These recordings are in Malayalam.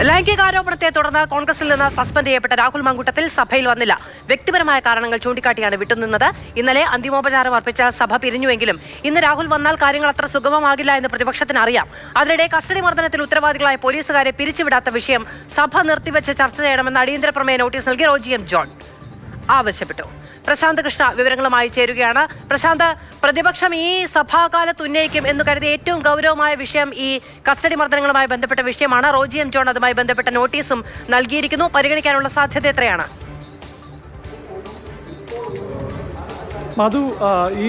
ലൈംഗികാരോപണത്തെ തുടർന്ന് കോൺഗ്രസിൽ നിന്ന് സസ്പെൻഡ് ചെയ്യപ്പെട്ട രാഹുൽ മാങ്കൂട്ടത്തിൽ സഭയിൽ വന്നില്ല. വ്യക്തിപരമായ കാരണങ്ങൾ ചൂണ്ടിക്കാട്ടിയാണ് വിട്ടുനിന്നത്. ഇന്നലെ അന്തിമോപചാരം അർപ്പിച്ച സഭ പിരിഞ്ഞുവെങ്കിലും ഇന്ന് രാഹുൽ വന്നാൽ കാര്യങ്ങൾ അത്ര സുഗമമാകില്ല എന്ന് പ്രതിപക്ഷത്തിന് അറിയാം. അതിനിടെ കസ്റ്റഡി മർദ്ദനത്തിൽ ഉത്തരവാദികളായ പോലീസുകാരെ പിരിച്ചുവിടാത്ത വിഷയം സഭ നിർത്തിവെച്ച് ചർച്ച ചെയ്യണമെന്ന് അടിയന്തര പ്രമേയ നോട്ടീസ് നൽകി റോജി എം ജോൺ ആവശ്യപ്പെട്ടു. പ്രശാന്ത് കൃഷ്ണ വിവരങ്ങളുമായി ചേരുകയാണ്. പ്രശാന്ത്, പ്രതിപക്ഷം ഈ സഭാകാലത്ത് ഉന്നയിക്കും എന്ന് കരുതി ഏറ്റവും ഗൗരവമായ വിഷയം ഈ കസ്റ്റഡി മർദ്ദനങ്ങളുമായി ബന്ധപ്പെട്ട വിഷയമാണ്. റോജി എം ജോൺ അതുമായി ബന്ധപ്പെട്ട നോട്ടീസും നൽകിയിരിക്കുന്നു. പരിഗണിക്കാനുള്ള സാധ്യത എത്രയാണ്? മധു, ഈ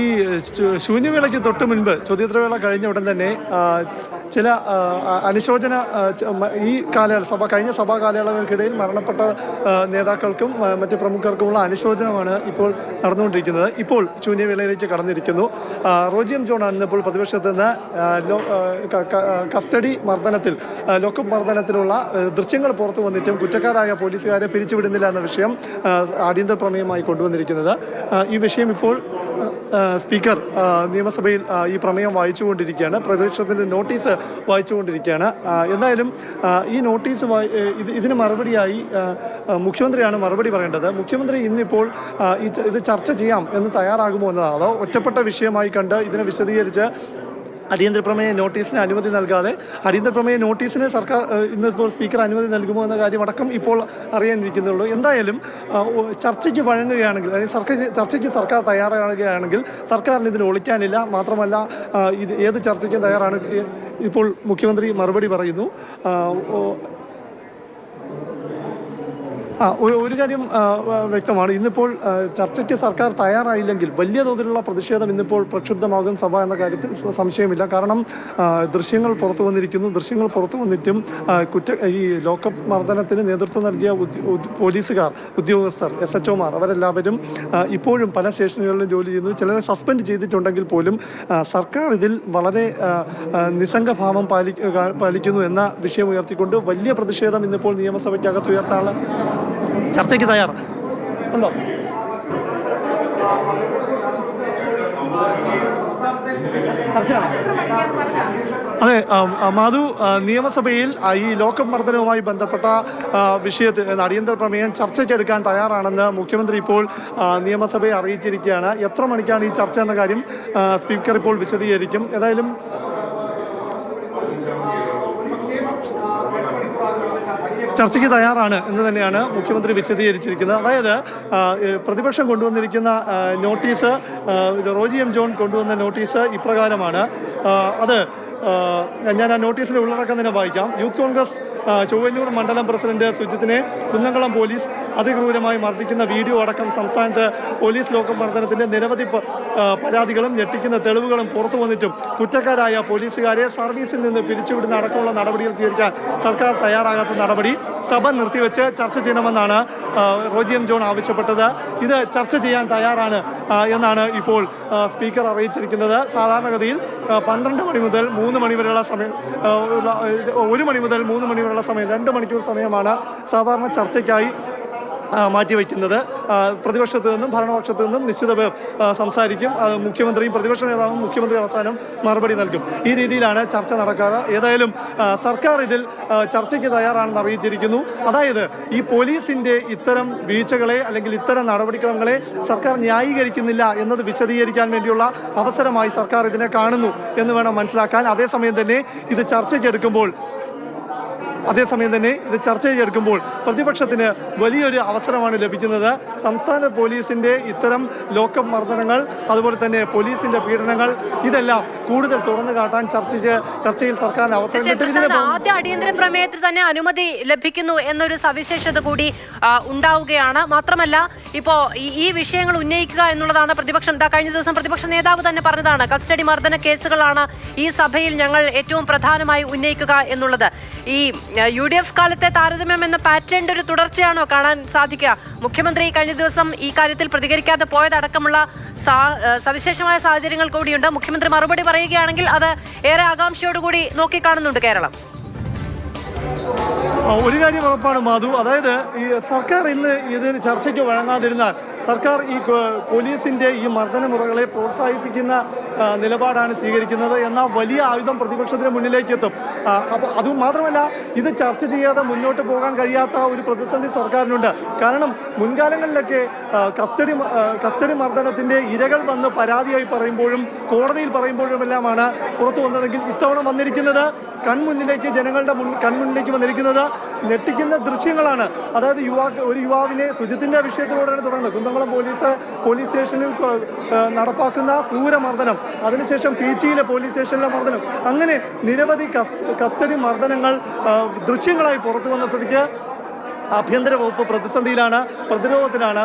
ശൂന്യവേളയ്ക്ക് തൊട്ട് മുൻപ് ചോദ്യോത്തരവേള കഴിഞ്ഞ ഉടൻ തന്നെ ചില അനുശോചന ഈ കഴിഞ്ഞ സഭാ കാലയളവുകൾക്കിടയിൽ മരണപ്പെട്ട നേതാക്കൾക്കും മറ്റ് പ്രമുഖർക്കുമുള്ള അനുശോചനമാണ് ഇപ്പോൾ നടന്നുകൊണ്ടിരിക്കുന്നത്. ഇപ്പോൾ ശൂന്യവേളയിലേക്ക് കടന്നിരിക്കുന്നു. റോജി എം ജോൺ ആണ് ഇപ്പോൾ പ്രതിപക്ഷത്ത് നിന്ന് കസ്റ്റഡി മർദ്ദനത്തിൽ ലോക്കപ്പ് മർദ്ദനത്തിലുള്ള ദൃശ്യങ്ങൾ പുറത്തു വന്നിട്ടും കുറ്റക്കാരായ പോലീസുകാരെ പിരിച്ചുവിടുന്നില്ല എന്ന വിഷയം അടിയന്തര പ്രമേയമായി കൊണ്ടുവന്നിരിക്കുന്നത്. ഈ വിഷയം ഇപ്പോൾ സ്പീക്കർ നിയമസഭയിൽ ഈ പ്രമേയം വായിച്ചുകൊണ്ടിരിക്കുകയാണ്. പ്രതിപക്ഷത്തിൻ്റെ നോട്ടീസ് വായിച്ചുകൊണ്ടിരിക്കുകയാണ്. എന്തായാലും ഈ നോട്ടീസ് ഇതിന് മറുപടിയായി മുഖ്യമന്ത്രിയാണ് മറുപടി പറയേണ്ടത്. മുഖ്യമന്ത്രി ഇന്നിപ്പോൾ ഇത് ചർച്ച ചെയ്യാം എന്ന് തയ്യാറാകുമോ എന്നതാണ്. അതോ ഒറ്റപ്പെട്ട വിഷയമായി കണ്ട് ഇതിനെ വിശദീകരിച്ച് അടിയന്തര പ്രമേയ നോട്ടീസിന് അനുമതി നൽകാതെ അടിയന്തര പ്രമേയ നോട്ടീസിന് സർക്കാർ ഇന്നിപ്പോൾ സ്പീക്കർ അനുമതി നൽകുമോ എന്ന കാര്യമടക്കം ഇപ്പോൾ അറിയാനിരിക്കുന്നുള്ളൂ. എന്തായാലും ചർച്ചയ്ക്ക് വഴങ്ങുകയാണെങ്കിൽ, അല്ലെങ്കിൽ ചർച്ചയ്ക്ക് സർക്കാർ തയ്യാറാകുകയാണെങ്കിൽ സർക്കാരിന് ഇതിന് ഒളിക്കാനില്ല. മാത്രമല്ല, ഇത് ഏത് ചർച്ചയ്ക്കും തയ്യാറാണ്. ഇപ്പോൾ മുഖ്യമന്ത്രി മറുപടി പറയുന്നു. ഒരു കാര്യം വ്യക്തമാണ്. ഇന്നിപ്പോൾ ചർച്ചയ്ക്ക് സർക്കാർ തയ്യാറായില്ലെങ്കിൽ വലിയ തോതിലുള്ള പ്രതിഷേധം ഇന്നിപ്പോൾ പ്രക്ഷുബ്ധമാകും സഭ എന്ന കാര്യത്തിൽ സംശയമില്ല. കാരണം ദൃശ്യങ്ങൾ പുറത്തു വന്നിരിക്കുന്നു. ദൃശ്യങ്ങൾ പുറത്തു വന്നിട്ടും ഈ ലോക്കപ്പ് മർദ്ദനത്തിന് നേതൃത്വം നൽകിയ പോലീസുകാർ, ഉദ്യോഗസ്ഥർ, SHOമാർ അവരെല്ലാവരും ഇപ്പോഴും പല സ്റ്റേഷനുകളിലും ജോലി ചെയ്യുന്നു. ചിലരെ സസ്പെൻഡ് ചെയ്തിട്ടുണ്ടെങ്കിൽ പോലും സർക്കാർ ഇതിൽ വളരെ നിസ്സംഗഭാവം പാലിക്കുന്നു എന്ന വിഷയം ഉയർത്തിക്കൊണ്ട് വലിയ പ്രതിഷേധം ഇന്നിപ്പോൾ നിയമസഭയ്ക്കകത്ത് ഉയർത്താനുള്ള ചർച്ചയ്ക്ക് തയ്യാർ ഉണ്ടോ? അതെ മാധു, നിയമസഭയിൽ ഈ ലോക്കപ്പ് മർദ്ദനവുമായി ബന്ധപ്പെട്ട വിഷയത്തിൽ അടിയന്തര പ്രമേയം ചർച്ചയ്ക്കെടുക്കാൻ തയ്യാറാണെന്ന് മുഖ്യമന്ത്രി ഇപ്പോൾ നിയമസഭയെ അറിയിച്ചിരിക്കുകയാണ്. എത്ര മണിക്കാണ് ഈ ചർച്ച എന്ന കാര്യം സ്പീക്കർ ഇപ്പോൾ വിശദീകരിക്കും. ഏതായാലും ചർച്ചയ്ക്ക് തയ്യാറാണ് എന്ന് തന്നെയാണ് മുഖ്യമന്ത്രി വിശദീകരിച്ചിരിക്കുന്നത്. അതായത് പ്രതിപക്ഷം കൊണ്ടുവന്നിരിക്കുന്ന നോട്ടീസ്, റോജി എം ജോൺ കൊണ്ടുവന്ന നോട്ടീസ് ഇപ്രകാരമാണ്. അത് ഞാൻ ആ നോട്ടീസിൻ്റെ ഉള്ളടക്കം തന്നെ വായിക്കാം. യൂത്ത് കോൺഗ്രസ് ചൊവ്വന്നൂർ മണ്ഡലം പ്രസിഡന്റ് സുജിത്തിനെ കുന്നംകുളം പോലീസ് അതിക്രൂരമായി മർദ്ദിക്കുന്ന വീഡിയോ അടക്കം സംസ്ഥാനത്ത് പോലീസ് ലോക്കപ്പ് മർദ്ദനത്തിൻ്റെ നിരവധി പരാതികളും ഞെട്ടിക്കുന്ന തെളിവുകളും പുറത്തു വന്നിട്ടും കുറ്റക്കാരായ പോലീസുകാരെ സർവീസിൽ നിന്ന് പിരിച്ചുവിടുന്ന അടക്കമുള്ള നടപടികൾ സ്വീകരിക്കാൻ സർക്കാർ തയ്യാറാകാത്ത നടപടി സഭ നിർത്തിവെച്ച് ചർച്ച ചെയ്യണമെന്നാണ് റോജി എം ജോൺ ആവശ്യപ്പെട്ടത്. ഇത് ചർച്ച ചെയ്യാൻ തയ്യാറാണ് എന്നാണ് ഇപ്പോൾ സ്പീക്കർ അറിയിച്ചിരിക്കുന്നത്. സാധാരണഗതിയിൽ 12 മണി മുതൽ 3 മണി വരെയുള്ള സമയം, 1 മണി മുതൽ 3 മണി വരെയുള്ള സമയം, 2 മണിക്കൂർ സമയമാണ് സാധാരണ ചർച്ചയ്ക്കായി മാറ്റിവെക്കുന്നത്. പ്രതിപക്ഷത്തു നിന്നും ഭരണപക്ഷത്തു നിന്നും നിശ്ചിത പേർ സംസാരിക്കും. മുഖ്യമന്ത്രിയും പ്രതിപക്ഷ നേതാവും മുഖ്യമന്ത്രി അവസാനം മറുപടി നൽകും. ഈ രീതിയിലാണ് ചർച്ച നടക്കാറ്. ഏതായാലും സർക്കാർ ഇതിൽ ചർച്ചയ്ക്ക് തയ്യാറാണെന്ന് അറിയിച്ചിരിക്കുന്നു. അതായത് ഈ പോലീസിൻ്റെ ഇത്തരം വീഴ്ചകളെ അല്ലെങ്കിൽ ഇത്തരം നടപടിക്രമങ്ങളെ സർക്കാർ ന്യായീകരിക്കുന്നില്ല എന്നത് വിശദീകരിക്കാൻ വേണ്ടിയുള്ള അവസരമായി സർക്കാർ ഇതിനെ കാണുന്നു എന്ന് വേണം മനസ്സിലാക്കാൻ. അതേസമയം തന്നെ ഇത് ചർച്ചയ്ക്കെടുക്കുമ്പോൾ പ്രതിപക്ഷത്തിന് വലിയൊരു അവസരമാണ് ലഭിക്കുന്നത്. സംസ്ഥാന പോലീസിൻ്റെ ഇത്തരം ലോക്കപ്പ് മർദ്ദനങ്ങൾ, അതുപോലെ തന്നെ പോലീസിന്റെ പീഡനങ്ങൾ, ഇതെല്ലാം കൂടുതൽ തുറന്നു കാട്ടാൻ ചർച്ചയിൽ സർക്കാരിന് അവസരം കിട്ടും. ആദ്യ അടിയന്തര പ്രമേയത്തിൽ തന്നെ അനുമതി ലഭിക്കുന്നു എന്നൊരു സവിശേഷത കൂടി ഉണ്ടാവുകയാണ്. മാത്രമല്ല, ഇപ്പോൾ ഈ വിഷയങ്ങൾ ഉന്നയിക്കുക എന്നുള്ളതാണ് പ്രതിപക്ഷം. കഴിഞ്ഞ ദിവസം പ്രതിപക്ഷ നേതാവ് തന്നെ പറഞ്ഞതാണ്, കസ്റ്റഡി മർദ്ദന കേസുകളാണ് ഈ സഭയിൽ ഞങ്ങൾ ഏറ്റവും പ്രധാനമായി ഉന്നയിക്കുക എന്നുള്ളത്. ഈ UDF കാലത്തെ താരതമ്യം എന്ന പാറ്റേണിന്റെ ഒരു തുടർച്ചയാണോ കാണാൻ സാധിക്കുക? മുഖ്യമന്ത്രി കഴിഞ്ഞ ദിവസം ഈ കാര്യത്തിൽ പ്രതികരിക്കാതെ പോയതടക്കമുള്ള സവിശേഷമായ സാഹചര്യങ്ങൾ കൂടിയുണ്ട്. മുഖ്യമന്ത്രി മറുപടി പറയുകയാണെങ്കിൽ അത് ഏറെ ആകാംക്ഷയോടുകൂടി നോക്കിക്കാണുന്നുണ്ട് കേരളം. ഒരു കാര്യം ഉറപ്പാണ് മാധു, അതായത് ഈ സർക്കാർ ഇന്ന് ഇതിന് ചർച്ചയ്ക്ക് വഴങ്ങാതിരുന്നാൽ സർക്കാർ ഈ പോലീസിന്റെ ഈ മർദ്ദനമുറകളെ പ്രോത്സാഹിപ്പിക്കുന്ന നിലപാടാണ് സ്വീകരിക്കുന്നത് എന്ന വലിയ ആയുധം പ്രതിപക്ഷത്തിന് മുന്നിലേക്ക് എത്തും. അപ്പോൾ അത് മാത്രമല്ല, ഇത് ചർച്ച ചെയ്യാതെ മുന്നോട്ട് പോകാൻ കഴിയാത്ത ഒരു പ്രതിസന്ധി സർക്കാരിനുണ്ട്. കാരണം മുൻകാലങ്ങളിലൊക്കെ കസ്റ്റഡി മർദ്ദനത്തിന്റെ ഇരകൾ വന്ന് പരാതിയായി പറയുമ്പോഴും കോടതിയിൽ പറയുമ്പോഴുമെല്ലാമാണ് പുറത്തു വന്നതെങ്കിൽ ഇത്തവണ വന്നിരിക്കുന്നത് ജനങ്ങളുടെ കൺമുന്നിലേക്ക് വന്നിരിക്കുന്നത് ഞെട്ടിക്കുന്ന ദൃശ്യങ്ങളാണ്. അതായത് ഒരു യുവാവിനെ സുജിത്തിന്റെ വിഷയത്തിലൂടെയാണ് തുടങ്ങുന്നത്. കുന്നംകുളം പോലീസ് സ്റ്റേഷനിൽ നടപ്പാക്കുന്ന ക്രൂരമർദ്ദനം, അതിനുശേഷം പീച്ചിയിലെ പോലീസ് സ്റ്റേഷനിലെ മർദ്ദനം, അങ്ങനെ നിരവധി കസ്റ്റഡി മർദ്ദനങ്ങൾ ദൃശ്യങ്ങളായി പുറത്തു വന്ന സ്ഥിതിക്ക് ആഭ്യന്തര വകുപ്പ് പ്രതിസന്ധിയിലാണ്, പ്രതിരോധത്തിലാണ്.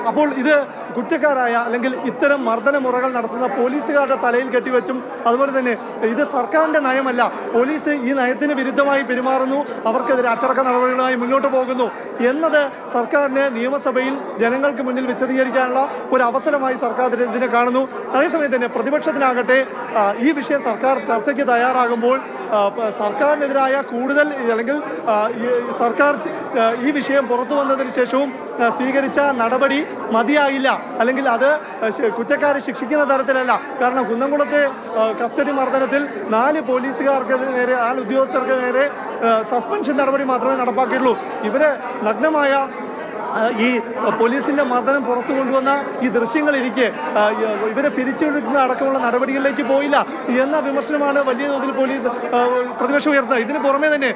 അപ്പോൾ ഇത് കുറ്റക്കാരായ അല്ലെങ്കിൽ ഇത്തരം മർദ്ദനമുറകൾ നടത്തുന്ന പോലീസുകാരുടെ തലയിൽ കെട്ടിവെച്ചും അതുപോലെ തന്നെ ഇത് സർക്കാരിൻ്റെ നയമല്ല, പോലീസ് ഈ നയത്തിന് വിരുദ്ധമായി പെരുമാറുന്നു, അവർക്കെതിരെ അച്ചടക്ക നടപടികളുമായി മുന്നോട്ട് പോകുന്നു എന്നത് സർക്കാരിന് നിയമസഭയിൽ ജനങ്ങൾക്ക് മുന്നിൽ വിശദീകരിക്കാനുള്ള ഒരു അവസരമായി സർക്കാർ ഇതിനെ കാണുന്നു. അതേസമയം തന്നെ പ്രതിപക്ഷത്തിനാകട്ടെ ഈ വിഷയം സർക്കാർ ചർച്ചയ്ക്ക് തയ്യാറാകുമ്പോൾ സർക്കാരിനെതിരായ കൂടുതൽ അല്ലെങ്കിൽ സർക്കാർ ഈ വിഷയം പുറത്തു വന്നതിന് ശേഷവും സ്വീകരിച്ച നടപടി മതിയാകില്ല, അല്ലെങ്കിൽ അത് കുറ്റക്കാരെ ശിക്ഷിക്കുന്ന തരത്തിലല്ല. കാരണം കുന്നംകുളത്തെ കസ്റ്റഡി മർദ്ദനത്തിൽ 4 പോലീസുകാർക്ക് നേരെ, 4 ഉദ്യോഗസ്ഥർക്ക് നേരെ സസ്പെൻഷൻ നടപടി മാത്രമേ നടപ്പാക്കിയിട്ടുള്ളൂ. ഇവരെ നഗ്നമായ ഈ പോലീസിന്റെ മർദ്ദനം പുറത്തു കൊണ്ടുവന്ന ഈ ദൃശ്യങ്ങളിരിക്കെ ഇവരെ പിരിച്ചെടുക്കുന്ന അടക്കമുള്ള നടപടികളിലേക്ക് പോയില്ല എന്ന വിമർശനമാണ് വലിയ തോതിൽ പ്രതിപക്ഷം ഉയർത്തുന്നത്. ഇതിന് പുറമെ തന്നെ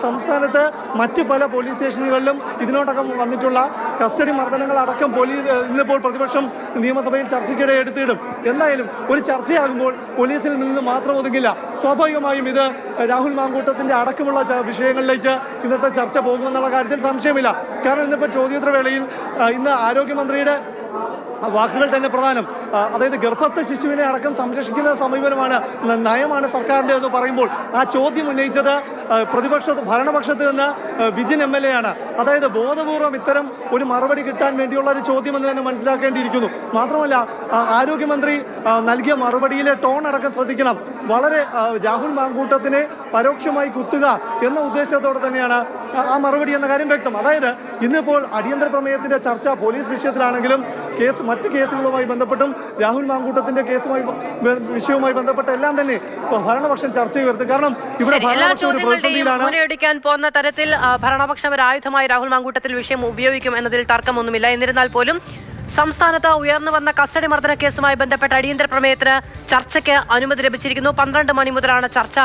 സംസ്ഥാനത്ത് മറ്റ് പല പോലീസ് സ്റ്റേഷനുകളിലും ഇതിനോടകം വന്നിട്ടുള്ള കസ്റ്റഡി മർദ്ദനങ്ങൾ അടക്കം ഇന്നിപ്പോൾ പ്രതിപക്ഷം നിയമസഭയിൽ ചർച്ചയ്ക്കിടെ എടുത്തിടും. എന്തായാലും ഒരു ചർച്ചയാകുമ്പോൾ പോലീസിൽ നിന്ന് മാത്രം ഒതുങ്ങില്ല. സ്വാഭാവികമായും ഇത് രാഹുൽ മാങ്കൂട്ടത്തിന്റെ അടക്കമുള്ള വിഷയങ്ങളിലേക്ക് ഇന്നത്തെ ചർച്ച പോകുമെന്നുള്ള കാര്യത്തിൽ സംശയമില്ല. കാരണം ഇന്നിപ്പോൾ ചോദ്യോത്തരവേളയിൽ ഇന്ന് ആരോഗ്യമന്ത്രിയുടെ വാക്കുകൾ തന്നെ പ്രധാനം. അതായത് ഗർഭസ്ഥ ശിശുവിനെ അടക്കം സംരക്ഷിക്കുന്ന സമീപനമാണ്, നയമാണ് സർക്കാരിൻ്റെ എന്ന് പറയുമ്പോൾ ആ ചോദ്യം ഉന്നയിച്ചത് ഭരണപക്ഷത്ത് നിന്ന് വിജിൻ MLA ആണ്. അതായത് ബോധപൂർവം ഇത്തരം ഒരു മറുപടി കിട്ടാൻ വേണ്ടിയുള്ള ഒരു ചോദ്യമെന്ന് തന്നെ മനസ്സിലാക്കേണ്ടിയിരിക്കുന്നു. മാത്രമല്ല ആരോഗ്യമന്ത്രി നൽകിയ മറുപടിയിലെ ടോൺ അടക്കം ശ്രദ്ധിക്കണം. വളരെ രാഹുൽ മാങ്കൂട്ടത്തിനെ പരോക്ഷമായി കുത്തുക എന്ന ഉദ്ദേശത്തോടെ തന്നെയാണ് ആ മറുപടി എന്ന കാര്യം വ്യക്തം. അതായത് ഇന്നിപ്പോൾ അടിയന്തര പ്രമേയത്തിന്റെ ചർച്ച പോലീസ് വിഷയത്തിലാണെങ്കിലും മറ്റ് കേസുകളുമായി ബന്ധപ്പെട്ടും രാഹുൽ മാങ്കൂട്ടത്തിന്റെ വിഷയവുമായി ബന്ധപ്പെട്ട എല്ലാം തന്നെ ഭരണപക്ഷം ചർച്ച ഉയർത്തും. കാരണം ഇവിടെ മുന്നോടിക്കാൻ പോകുന്ന തരത്തിൽ ഭരണപക്ഷം ഒരു ആയുധമായി രാഹുൽ മാങ്കൂട്ടത്തിൽ വിഷയം ഉപയോഗിക്കും എന്നതിൽ തർക്കമൊന്നുമില്ല. എന്നിരുന്നാൽ പോലും സംസ്ഥാനത്ത് ഉയർന്നു വന്ന കസ്റ്റഡി മർദ്ദന കേസുമായി ബന്ധപ്പെട്ട അടിയന്തര പ്രമേയത്തിന് ചർച്ചയ്ക്ക് അനുമതി ലഭിച്ചിരിക്കുന്നു. 12 മണി മുതലാണ് ചർച്ച